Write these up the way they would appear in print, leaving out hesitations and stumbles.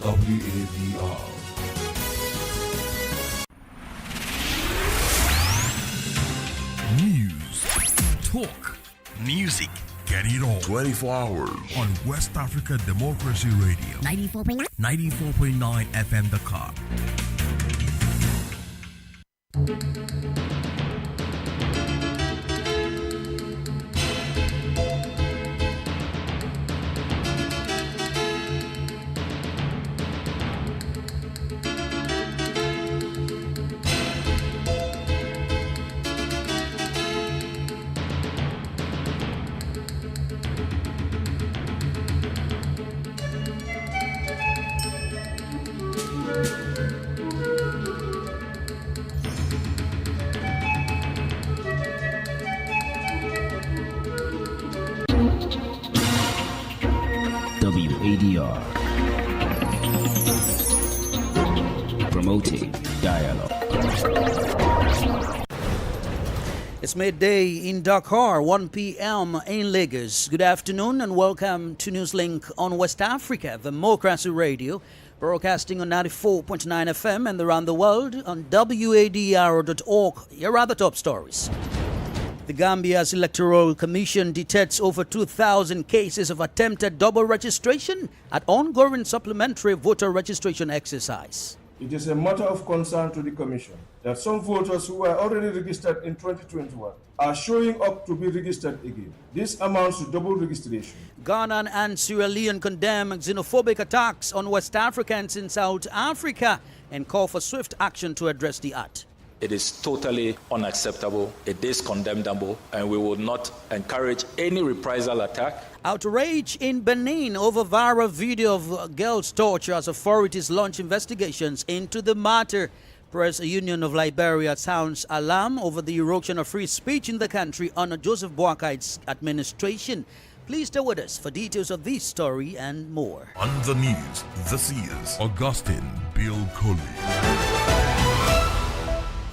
WADR. News, talk, music, get it all 24 hours on West Africa Democracy Radio 94.9 FM Dakar. WADR, promoting dialogue. It's midday in Dakar, 1 p.m. in Lagos. Good afternoon and welcome to Newslink on West Africa Democracy Radio, broadcasting on 94.9 FM and around the world on WADR.org. Here are the top stories. The Gambia's Electoral Commission detects over 2,000 cases of attempted double registration at ongoing supplementary voter registration exercise. It is a matter of concern to the Commission that some voters who were already registered in 2021 are showing up to be registered again. This amounts to double registration. Ghana and Sierra Leone condemn xenophobic attacks on West Africans in South Africa and call for swift action to address the act. It is totally unacceptable, it is condemnable, and we will not encourage any reprisal attack. Outrage in Benin over viral video of girls' torture as authorities launch investigations into the matter. Press Union of Liberia sounds alarm over the erosion of free speech in the country under Joseph Boakai's administration. Please stay with us for details of this story and more. On the news, this is Augustine Bill Coley.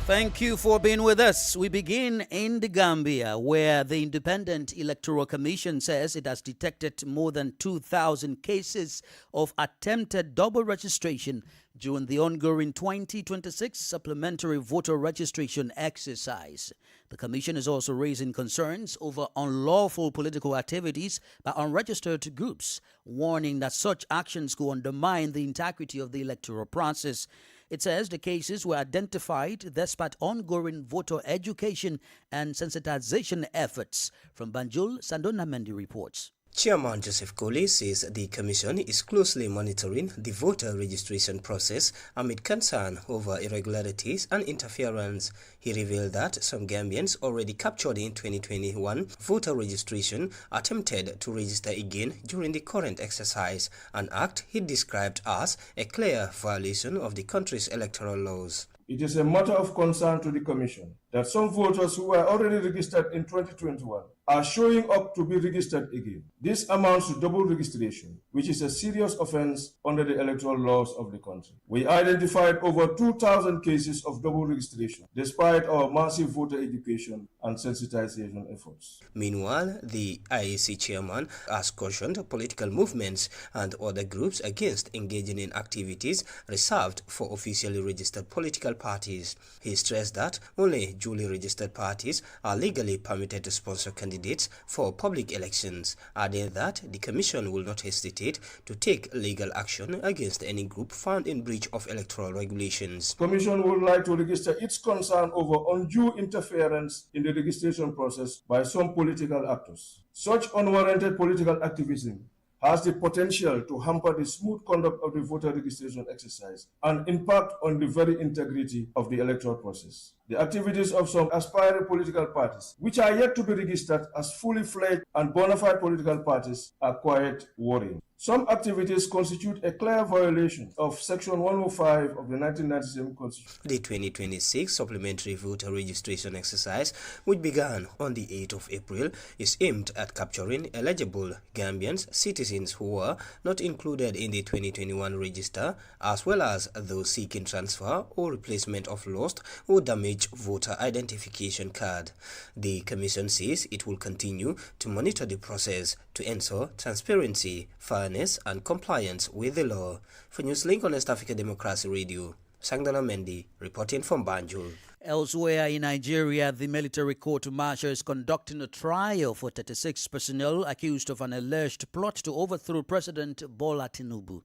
Thank you for being with us. We begin in the Gambia, where the Independent Electoral Commission says it has detected more than 2,000 cases of attempted double registration during the ongoing 2026 supplementary voter registration exercise. The Commission is also raising concerns over unlawful political activities by unregistered groups, warning that such actions could undermine the integrity of the electoral process. It says the cases were identified despite ongoing voter education and sensitization efforts. From Banjul, Sandona Mendy reports. Chairman Joseph Koli says the Commission is closely monitoring the voter registration process amid concern over irregularities and interference. He revealed that some Gambians already captured in 2021 voter registration attempted to register again during the current exercise, an act he described as a clear violation of the country's electoral laws. It is a matter of concern to the Commission that some voters who were already registered in 2021 are showing up to be registered again. This amounts to double registration, which is a serious offense under the electoral laws of the country. We identified over 2,000 cases of double registration, despite our massive voter education and sensitization efforts. Meanwhile, the IEC chairman has cautioned political movements and other groups against engaging in activities reserved for officially registered political parties. He stressed that only duly registered parties are legally permitted to sponsor candidates for public elections, adding that the Commission will not hesitate to take legal action against any group found in breach of electoral regulations. The Commission would like to register its concern over undue interference in the registration process by some political actors. Such unwarranted political activism has the potential to hamper the smooth conduct of the voter registration exercise and impact on the very integrity of the electoral process. The activities of some aspiring political parties, which are yet to be registered as fully fledged and bona fide political parties, are quite worrying. Some activities constitute a clear violation of Section 105 of the 1997 Constitution. The 2026 supplementary voter registration exercise, which began on the 8th of April, is aimed at capturing eligible Gambians, citizens who were not included in the 2021 register, as well as those seeking transfer or replacement of lost or damaged each voter identification card. The Commission says it will continue to monitor the process to ensure transparency, fairness and compliance with the law. For Newslink on East Africa Democracy Radio, Sangdana Mendy reporting from Banjul. Elsewhere in Nigeria, the military court-martial is conducting a trial for 36 personnel accused of an alleged plot to overthrow President Bola Tinubu.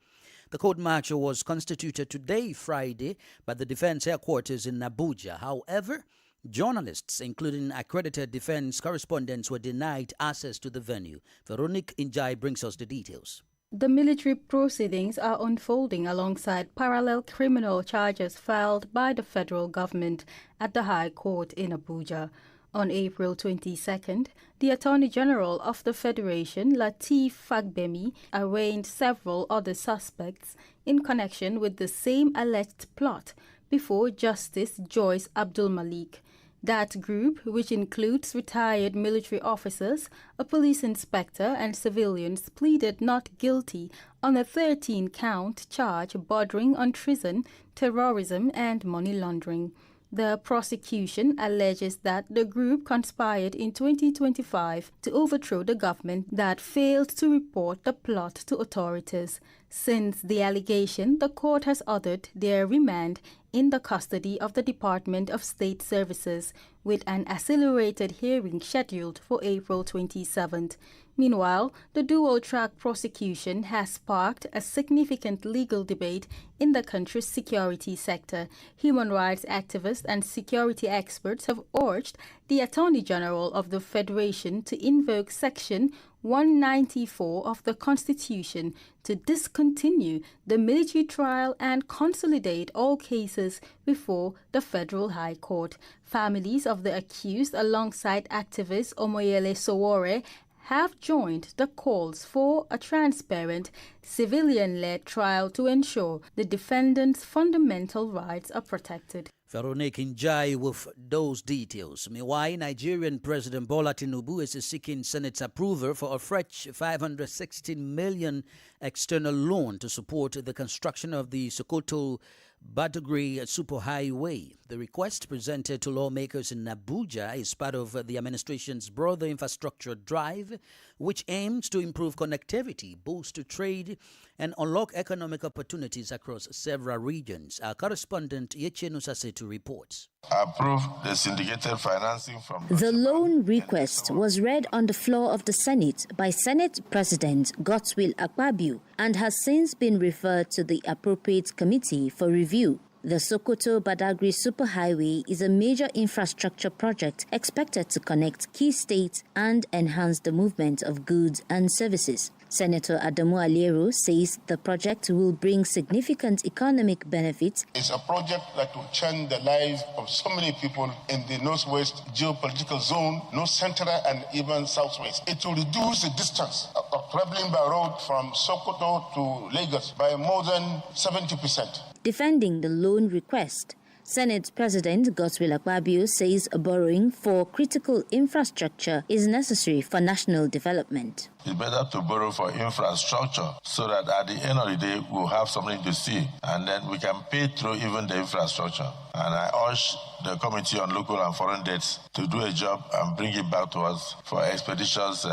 The court-martial was constituted today, Friday, by the defense headquarters in Abuja. However, journalists, including accredited defense correspondents, were denied access to the venue. Veronique Njai brings us the details. The military proceedings are unfolding alongside parallel criminal charges filed by the federal government at the High Court in Abuja. On April 22nd, the Attorney General of the Federation, Lateef Fagbemi, arraigned several other suspects in connection with the same alleged plot before Justice Joyce Abdul Malik. That group, which includes retired military officers, a police inspector and civilians, pleaded not guilty on a 13-count charge bordering on treason, terrorism and money laundering. The prosecution alleges that the group conspired in 2025 to overthrow the government that failed to report the plot to authorities. Since the allegation, the court has ordered their remand in the custody of the Department of State Services, with an accelerated hearing scheduled for April 27th. Meanwhile, the dual-track prosecution has sparked a significant legal debate in the country's security sector. Human rights activists and security experts have urged the Attorney General of the Federation to invoke Section 194 of the Constitution to discontinue the military trial and consolidate all cases before the Federal High Court. Families of the accused, alongside activist Omoyele Sowore, have joined the calls for a transparent, civilian-led trial to ensure the defendants' fundamental rights are protected. Veronique Njai with those details. Meanwhile, Nigerian President Bola Tinubu is seeking Senate's approval for a fresh 516 million external loan to support the construction of the Sokoto-Badagry superhighway. The request presented to lawmakers in Abuja is part of the administration's broader infrastructure drive, which aims to improve connectivity, boost trade, and unlock economic opportunities across several regions. Our correspondent Yeche Nusasetu reports. Approve the syndicated financing from the loan request was read on the floor of the Senate by Senate President Godswill Akpabio and has since been referred to the appropriate committee for review. The Sokoto-Badagry superhighway is a major infrastructure project expected to connect key states and enhance the movement of goods and services. Senator Adamu Aliero says the project will bring significant economic benefits. It's a project that will change the lives of so many people in the northwest geopolitical zone, north central and even southwest. It will reduce the distance of traveling by road from Sokoto to Lagos by more than 70%. Defending the loan request, Senate President Godswill Akpabio says borrowing for critical infrastructure is necessary for national development. It's better to borrow for infrastructure so that at the end of the day we'll have something to see and then we can pay through even the infrastructure. And I urge the Committee on Local and Foreign Debts to do a job and bring it back to us for expeditious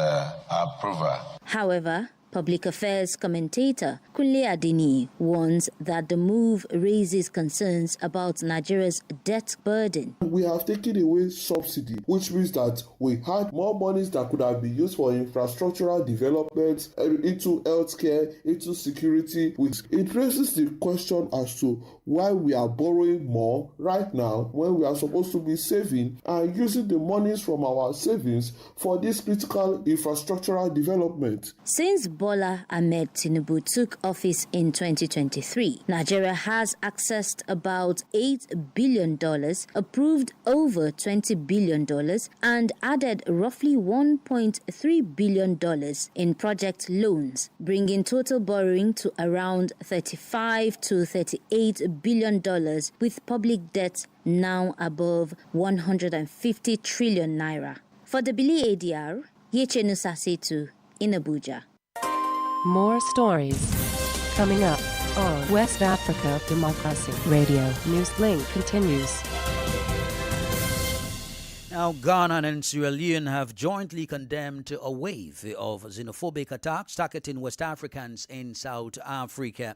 approval. However, Public Affairs commentator Kunle Adini warns that the move raises concerns about Nigeria's debt burden. We have taken away subsidy, which means that we had more monies that could have been used for infrastructural development, into healthcare, into security. It raises the question as to why we are borrowing more right now when we are supposed to be saving and using the monies from our savings for this critical infrastructural development. Since Bola Ahmed Tinubu took office in 2023, Nigeria has accessed about $8 billion, approved over $20 billion, and added roughly $1.3 billion in project loans, bringing total borrowing to around $35 to $38 billion, with public debt now above 150 trillion naira. For the Bili ADR, Yeche Nusasetu in Abuja. More stories coming up on West Africa Democracy Radio. Newslink continues. Now, Ghana and Sierra Leone have jointly condemned a wave of xenophobic attacks targeting West Africans in South Africa.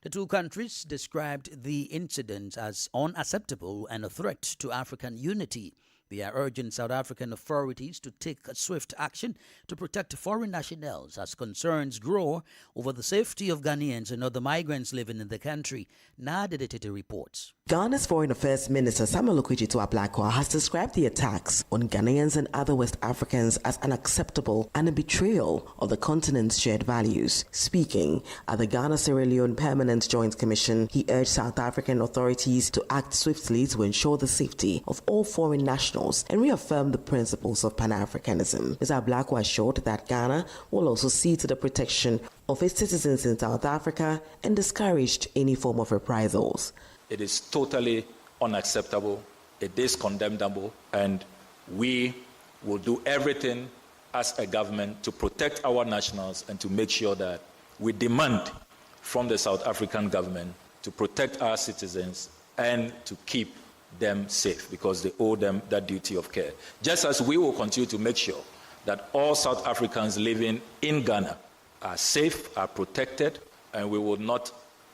The two countries described the incident as unacceptable and a threat to African unity. They are urging South African authorities to take swift action to protect foreign nationals as concerns grow over the safety of Ghanaians and other migrants living in the country. Nadedetete reports. Ghana's Foreign Affairs Minister Samuel Okudzeto Ablakwa has described the attacks on Ghanaians and other West Africans as unacceptable and a betrayal of the continent's shared values. Speaking at the Ghana-Sierra Leone Permanent Joint Commission, he urged South African authorities to act swiftly to ensure the safety of all foreign nationals and reaffirm the principles of Pan-Africanism. Mr. Ablakwa assured that Ghana will also see to the protection of its citizens in South Africa and discouraged any form of reprisals. It is totally unacceptable. It is condemnable, and we will do everything as a government to protect our nationals and to make sure that we demand from the South African government to protect our citizens and to keep them safe, because they owe them that duty of care. Just as we will continue to make sure that all South Africans living in Ghana are safe, are protected, and we will not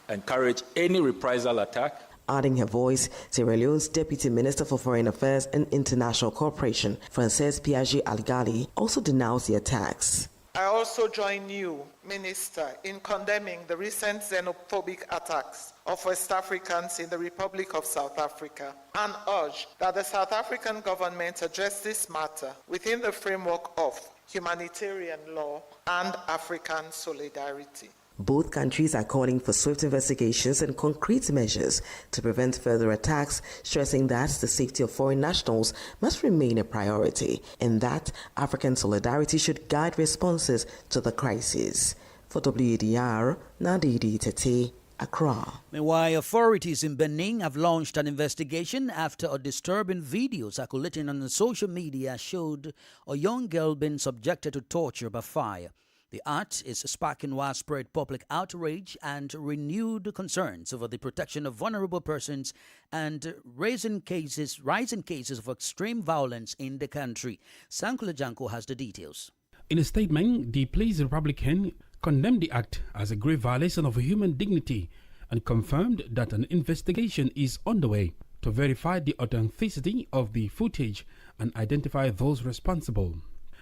encourage any reprisal attack. Adding her voice, Sierra Leone's Deputy Minister for Foreign Affairs and International Cooperation, Frances Piaget-Algali, also denounced the attacks. I also join you, Minister, in condemning the recent xenophobic attacks of West Africans in the Republic of South Africa and urge that the South African government address this matter within the framework of humanitarian law and African solidarity. Both countries are calling for swift investigations and concrete measures to prevent further attacks, stressing that the safety of foreign nationals must remain a priority and that African solidarity should guide responses to the crisis. For WADR, Nadedetete, Accra. Meanwhile, authorities in Benin have launched an investigation after a disturbing video circulating on social media showed a young girl being subjected to torture by fire. The act is sparking widespread public outrage and renewed concerns over the protection of vulnerable persons and rising cases of extreme violence in the country. Sankula Janko has the details. In a statement, the Police Republican condemned the act as a grave violation of human dignity and confirmed that an investigation is underway to verify the authenticity of the footage and identify those responsible.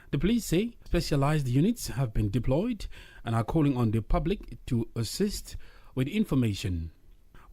The police say specialized units have been deployed and are calling on the public to assist with information.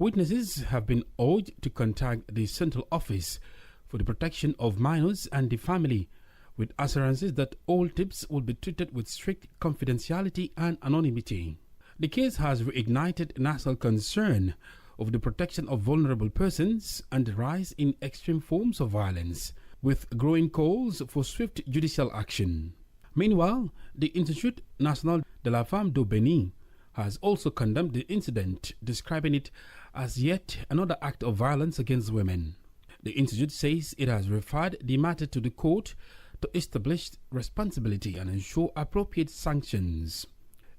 Witnesses have been urged to contact the Central Office for the Protection of Minors and the Family, with assurances that all tips will be treated with strict confidentiality and anonymity. The case has reignited national concern over the protection of vulnerable persons and the rise in extreme forms of violence, with growing calls for swift judicial action. Meanwhile, the Institut National de la Femme du Benin has also condemned the incident, describing it as yet another act of violence against women. The institute says it has referred the matter to the court to establish responsibility and ensure appropriate sanctions.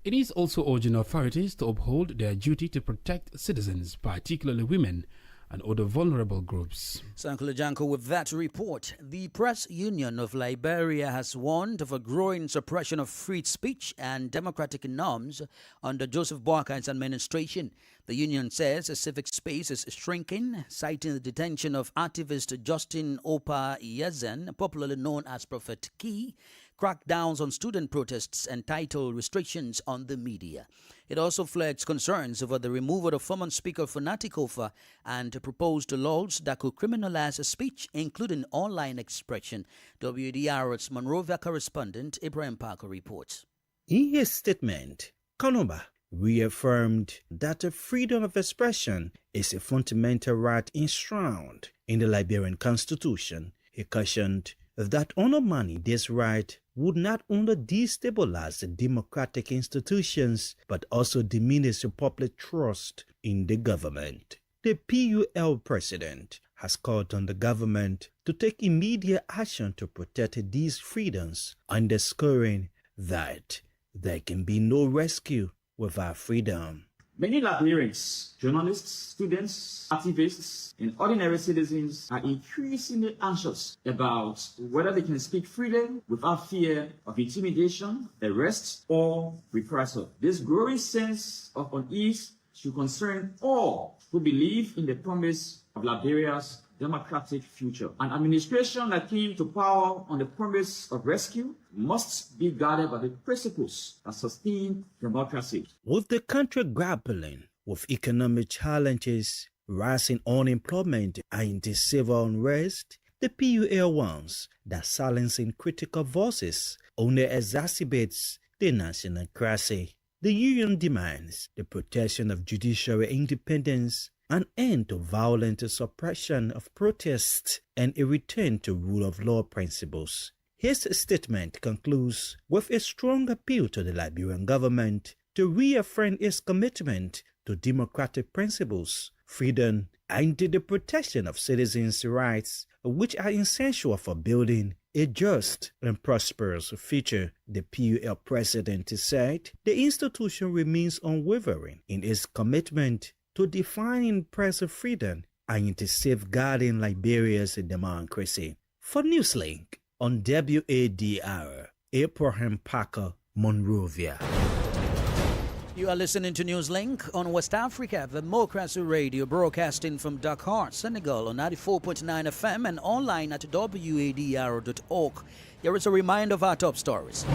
It is also urging authorities to uphold their duty to protect citizens, particularly women and other vulnerable groups. Sankula Janko with that report. The Press Union of Liberia has warned of a growing suppression of free speech and democratic norms under Joseph Boakai's administration. The union says a civic space is shrinking, citing the detention of activist Justin Opa Yezen, popularly known as Prophet Key, crackdowns on student protests and title restrictions on the media. It also flags concerns over the removal of former Speaker Funati Kofa and proposed laws that could criminalize speech, including online expression. WDR's Monrovia correspondent Ibrahim Parker reports. In his statement, Konoba reaffirmed that the freedom of expression is a fundamental right enshrined in the Liberian Constitution. He cautioned that undermining this right would not only destabilize the democratic institutions, but also diminish the public trust in the government. The PUL president has called on the government to take immediate action to protect these freedoms, underscoring that there can be no rescue without freedom. Many Liberians, journalists, students, activists, and ordinary citizens are increasingly anxious about whether they can speak freely without fear of intimidation, arrest, or reprisal. This growing sense of unease should concern all who believe in the promise of Liberia's democratic future. An administration that came to power on the promise of rescue must be guided by the principles that sustain democracy. With the country grappling with economic challenges, rising unemployment, and the civil unrest, the PUL warns that silencing critical voices only exacerbates the national crisis. The union demands the protection of judiciary independence, an end to violent suppression of protests, and a return to rule of law principles. His statement concludes with a strong appeal to the Liberian government to reaffirm its commitment to democratic principles, freedom, and to the protection of citizens' rights, which are essential for building a just and prosperous future. The PUL president said the institution remains unwavering in its commitment to defining press freedom and to safeguarding Liberia's democracy. For Newslink on WADR, Abraham Parker, Monrovia. You are listening to Newslink on West Africa, Democracy Radio, broadcasting from Dakar, Senegal on 94.9 FM and online at wadr.org. Here is a reminder of our top stories.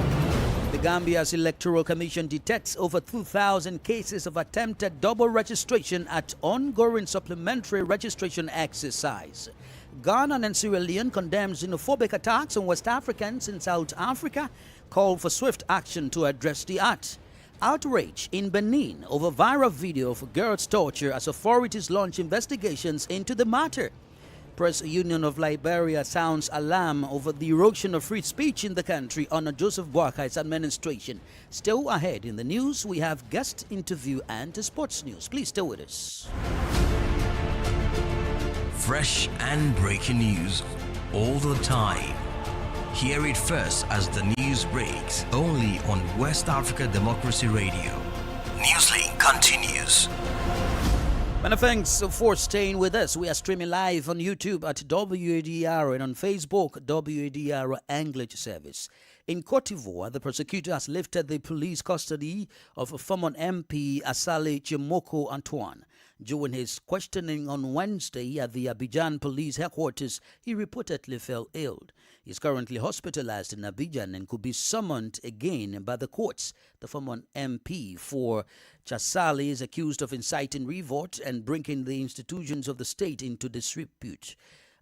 The Gambia's Electoral Commission detects over 2,000 cases of attempted double registration at ongoing supplementary registration exercise. Ghana and Sierra Leone condemns xenophobic attacks on West Africans in South Africa, call for swift action to address the act. Outrage in Benin over viral video of girls' torture as authorities launch investigations into the matter. Press Union of Liberia sounds alarm over the erosion of free speech in the country under Joseph Boakai's administration. Still ahead in the news, we have guest interview and sports news. Please stay with us. Fresh and breaking news all the time. Hear it first as the news breaks, only on West Africa Democracy Radio. Newslink continues. Many thanks for staying with us. We are streaming live on YouTube at WADR and on Facebook, WADR English Service. In Cote d'Ivoire, the prosecutor has lifted the police custody of former MP Asale Chimoko Antoine. During his questioning on Wednesday at the Abidjan police headquarters, he reportedly fell ill. He is currently hospitalized in Abidjan and could be summoned again by the courts. The former MP for Chasale is accused of inciting revolt and bringing the institutions of the state into disrepute.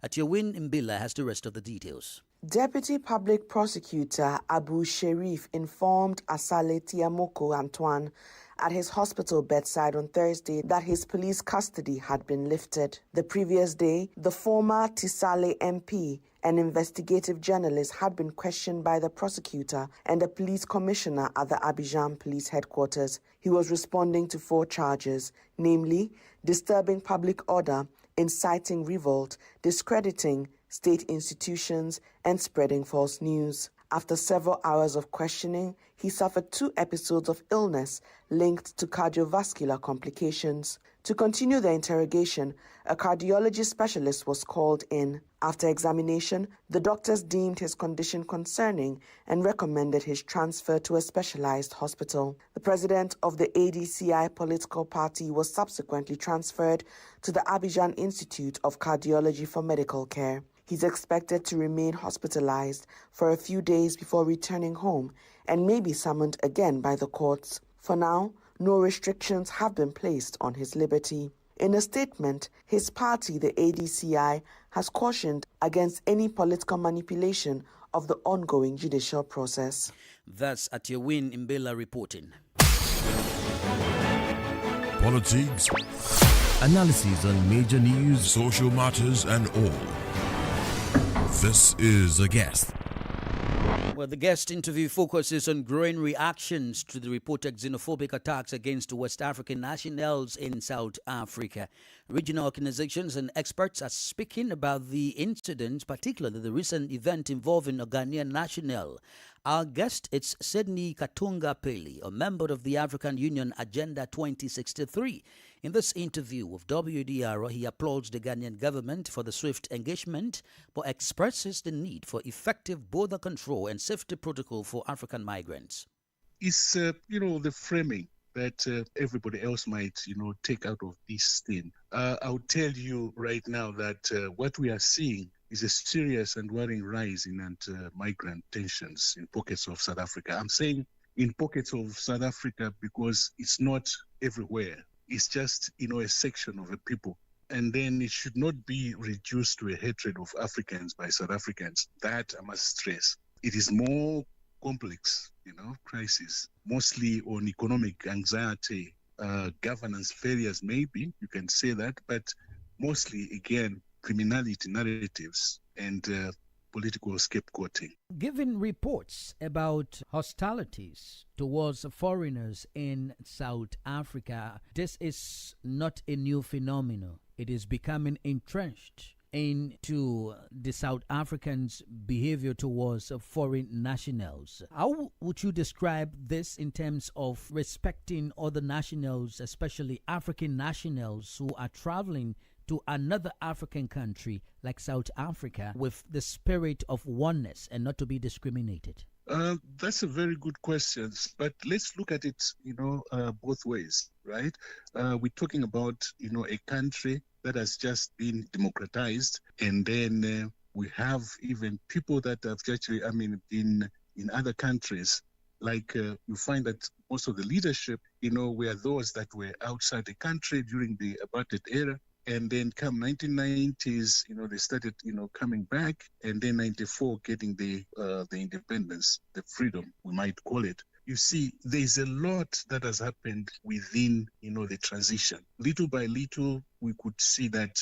Atiawin Mbila has the rest of the details. Deputy Public Prosecutor Abu Sherif informed Asale Tiamoko Antoine at his hospital bedside on Thursday that his police custody had been lifted. The previous day, the former Tisale MP, an investigative journalist, had been questioned by the prosecutor and the police commissioner at the Abidjan police headquarters. He was responding to 4 charges, namely disturbing public order, inciting revolt, discrediting state institutions, and spreading false news. After several hours of questioning, he suffered 2 episodes of illness linked to cardiovascular complications. To continue the interrogation, a cardiology specialist was called in. After examination, the doctors deemed his condition concerning and recommended his transfer to a specialized hospital. The president of the ADCI political party was subsequently transferred to the Abidjan Institute of Cardiology for medical care. He's expected to remain hospitalized for a few days before returning home and may be summoned again by the courts. For now, no restrictions have been placed on his liberty. In a statement, his party, the ADCI, has cautioned against any political manipulation of the ongoing judicial process. That's Atiawin Mbela reporting. Politics, analysis on major news, social matters, and all. This is a guest. Well, the guest interview focuses on growing reactions to the reported xenophobic attacks against West African nationals in South Africa. Regional organizations and experts are speaking about the incident, particularly the recent event involving a Ghanaian national. Our guest is Sydney Katunga Peli, a member of the African Union Agenda 2063. In this interview with WDR, he applauds the Ghanaian government for the swift engagement, but expresses the need for effective border control and safety protocol for African migrants. It's, the framing that everybody else might, take out of this thing. I'll tell you right now that what we are seeing is a serious and worrying rise in migrant tensions in pockets of South Africa. I'm saying in pockets of South Africa because it's not everywhere. It's just, a section of a people. And then it should not be reduced to a hatred of Africans by South Africans. That I must stress. It is more complex, crisis, mostly on economic anxiety, governance failures, maybe, you can say that, but mostly, again, criminality narratives and political scapegoating. Given reports about hostilities towards foreigners in South Africa, this is not a new phenomenon. It is becoming entrenched into the South Africans' behavior towards foreign nationals. How would you describe this in terms of respecting other nationals, especially African nationals who are traveling to another African country like South Africa with the spirit of oneness and not to be discriminated? That's a very good question, but let's look at it, both ways, right? We're talking about, a country that has just been democratized, and then we have even people that have actually, in other countries, like you find that most of the leadership, were those that were outside the country during the apartheid era. And then come 1990s, they started, coming back, and then 94 getting the independence, the freedom, we might call it. You see, there's a lot that has happened within, the transition. Little by little, we could see that,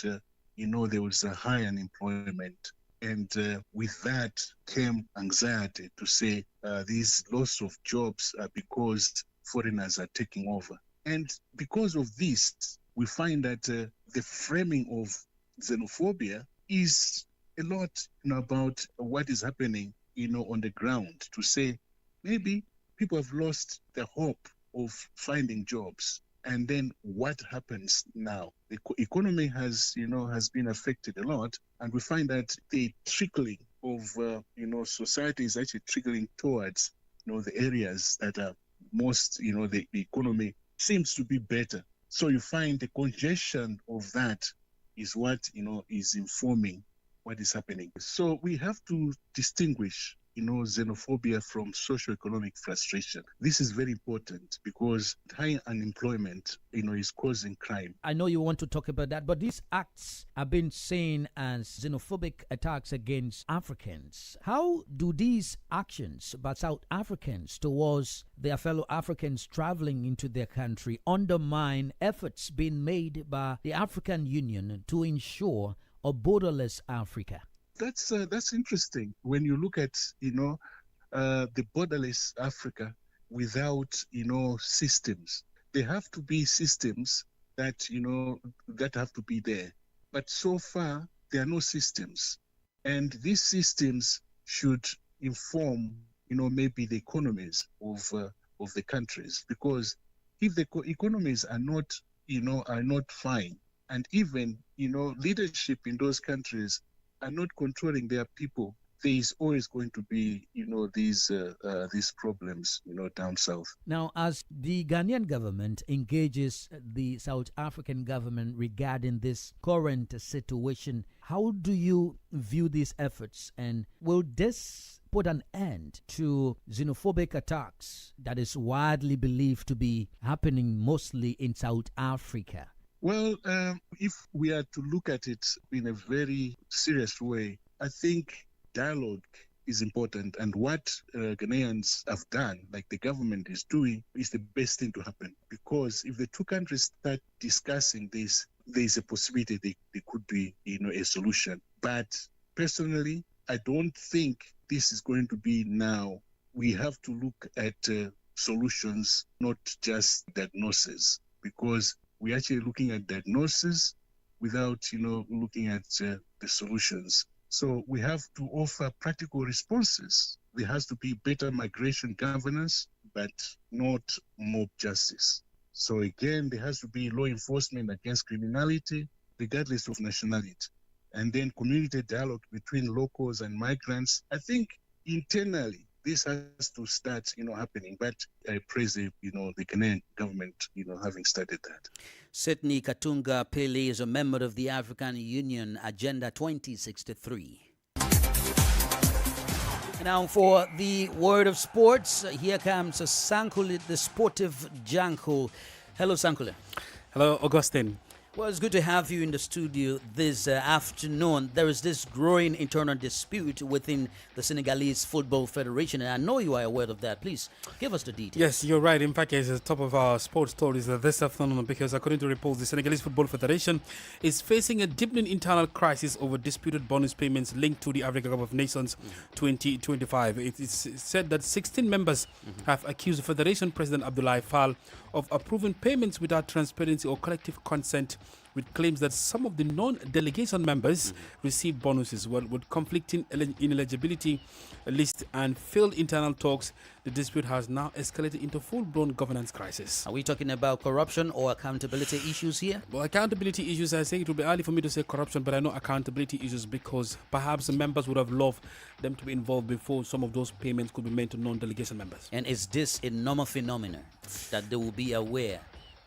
there was a high unemployment. And with that came anxiety to say these loss of jobs are because foreigners are taking over. And because of this, we find that the framing of xenophobia is a lot about what is happening, on the ground, to say maybe people have lost the hope of finding jobs. And then what happens now? The economy has been affected a lot, and we find that the trickling of, society is actually trickling towards, the areas that are most, the economy seems to be better. So you find the congestion of that is what, is informing what is happening. So we have to distinguish, xenophobia from socioeconomic frustration. This is very important because high unemployment, is causing crime. I know you want to talk about that, but these acts have been seen as xenophobic attacks against Africans. How do these actions by South Africans towards their fellow Africans traveling into their country undermine efforts being made by the African Union to ensure a borderless Africa? That's interesting when you look at the borderless Africa without systems. There have to be systems that that have to be there, but so far there are no systems, and these systems should inform maybe the economies of the countries, because if the economies are not fine, and even leadership in those countries are not controlling their people, there is always going to be, these problems, down south. Now, as the Ghanaian government engages the South African government regarding this current situation, how do you view these efforts, and will this put an end to xenophobic attacks that is widely believed to be happening mostly in South Africa? Well, if we are to look at it in a very serious way, I think dialogue is important. And what Ghanaians have done, like the government is doing, is the best thing to happen. Because if the two countries start discussing this, there is a possibility there could be, a solution. But personally, I don't think this is going to be now. We have to look at solutions, not just diagnosis, because we're actually looking at diagnosis without, looking at the solutions. So we have to offer practical responses. There has to be better migration governance, but not mob justice. So again, there has to be law enforcement against criminality, regardless of nationality. And then community dialogue between locals and migrants. I think internally, this has to start, happening. But I praise the Ghanaian government, having started that. Sydney Katunga Pele is a member of the African Union Agenda 2063. Now for the word of sports, here comes Sankule, the sportive Janko. Hello, Sankule. Hello, Augustine. Well, it's good to have you in the studio this afternoon. There is this growing internal dispute within the Senegalese Football Federation, and I know you are aware of that. Please give us the details. Yes, you're right. In fact, it's the top of our sports stories this afternoon because according to reports, the Senegalese Football Federation is facing a deepening internal crisis over disputed bonus payments linked to the Africa Cup of Nations 2025. It is said that 16 members have accused the Federation President Abdoulaye Fall of approving payments without transparency or collective consent, with claims that some of the non-delegation members received bonuses with conflicting ineligibility list and failed internal talks. The dispute has now escalated into full-blown governance crisis. Are we talking about corruption or accountability issues here? Well, accountability issues, I say it would be early for me to say corruption, but I know accountability issues because perhaps the members would have loved them to be involved before some of those payments could be made to non-delegation members. And is this a normal phenomenon that they will be aware?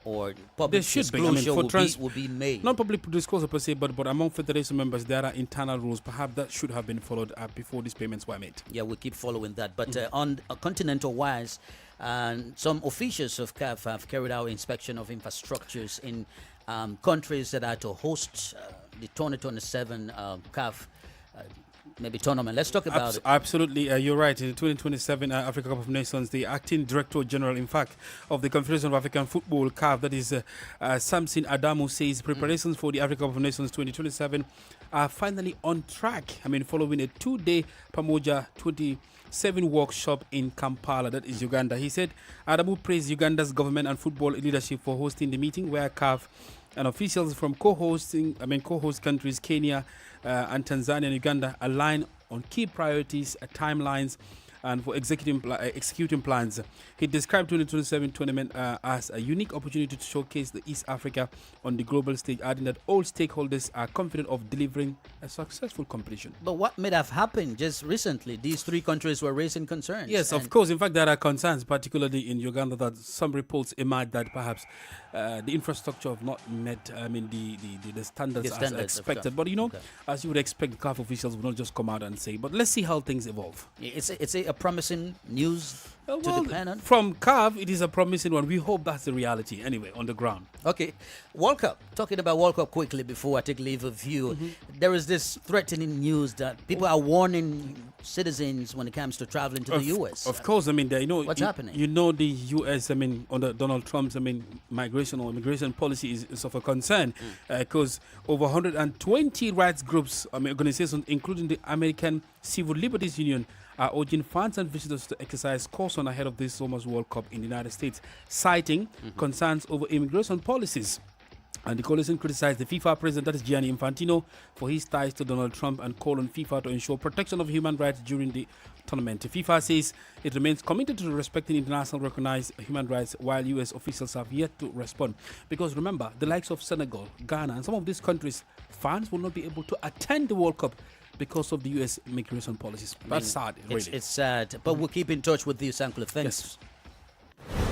Or public disclosure will be made? Not public disclosure per se, but among federation members, there are internal rules. Perhaps that should have been followed before these payments were made. Yeah, we'll keep following that. But on a continental-wise, some officials of CAF have carried out inspection of infrastructures in countries that are to host the 2027 CAF maybe tournament. Let's talk about it. Absolutely, you're right. In the 2027 Africa Cup of Nations, the acting director general, in fact, of the Confederation of African Football, CAF, that is Samson Adamu, says preparations for the Africa Cup of Nations 2027 are finally on track. Following a 2-day Pamoja 27 workshop in Kampala, that is Uganda. He said Adamu praised Uganda's government and football leadership for hosting the meeting, where CAF and officials from co-host countries Kenya and Tanzania and Uganda align on key priorities, timelines, and for executing plans. He described 2027 tournament as a unique opportunity to showcase the East Africa on the global stage, adding that all stakeholders are confident of delivering a successful competition. But what may have happened just recently? These three countries were raising concerns. Yes, of course. In fact, there are concerns, particularly in Uganda, that some reports emerge that perhaps the infrastructure have not met the standards as expected. But as you would expect, CAF officials will not just come out and say, but let's see how things evolve. It's a promising news to the planet. From CAF, it is a promising one. We hope that's the reality anyway on the ground. Okay, World Cup. Talking about World Cup quickly before I take leave of you. There is this threatening news that people are warning citizens when it comes to traveling to the U.S. Of course, what's happening? The U.S. under Donald Trump's migration or immigration policy is of a concern because over 120 rights groups, organizations, including the American Civil Liberties Union, are urging fans and visitors to exercise caution ahead of this summer's World Cup in the United States, citing concerns over immigration policies. And the coalition criticized the FIFA president, that is Gianni Infantino, for his ties to Donald Trump and called on FIFA to ensure protection of human rights during the tournament. The FIFA says it remains committed to respecting international recognized human rights, while U.S. officials have yet to respond. Because remember, the likes of Senegal, Ghana, and some of these countries, fans will not be able to attend the World Cup because of the U.S. immigration policies. That's sad, really. It's sad, but we'll keep in touch with you, Sankula. Thanks. Yes.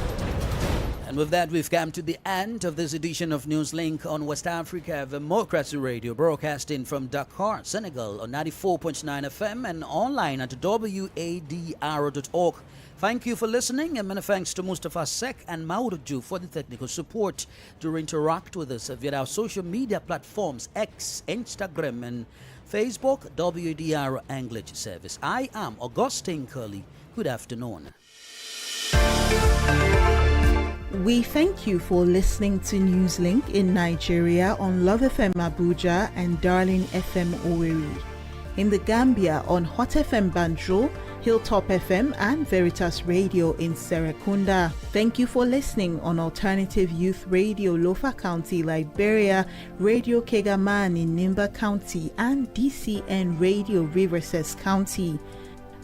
And with that, we've come to the end of this edition of Newslink on West Africa Democracy Radio, broadcasting from Dakar, Senegal on 94.9 FM and online at wadr.org. Thank you for listening, and many thanks to Mustafa Sek and Mauruju for the technical support. Do interact with us via our social media platforms, X, Instagram, and Facebook, WDR English Service. I am Augustine Curley. Good afternoon. We thank you for listening to Newslink in Nigeria on Love FM Abuja and Darling FM Owerri. in the Gambia on Hot FM Banjul, Hilltop FM and Veritas Radio in Serekunda. Thank you for listening on Alternative Youth Radio Lofa County, Liberia, Radio Kegaman in Nimba County and DCN Radio Riverses County.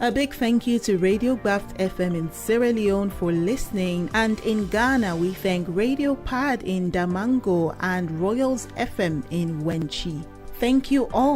A big thank you to Radio Graft FM in Sierra Leone for listening, and in Ghana we thank Radio Pad in Damango and Royals FM in Wenchi. Thank you all.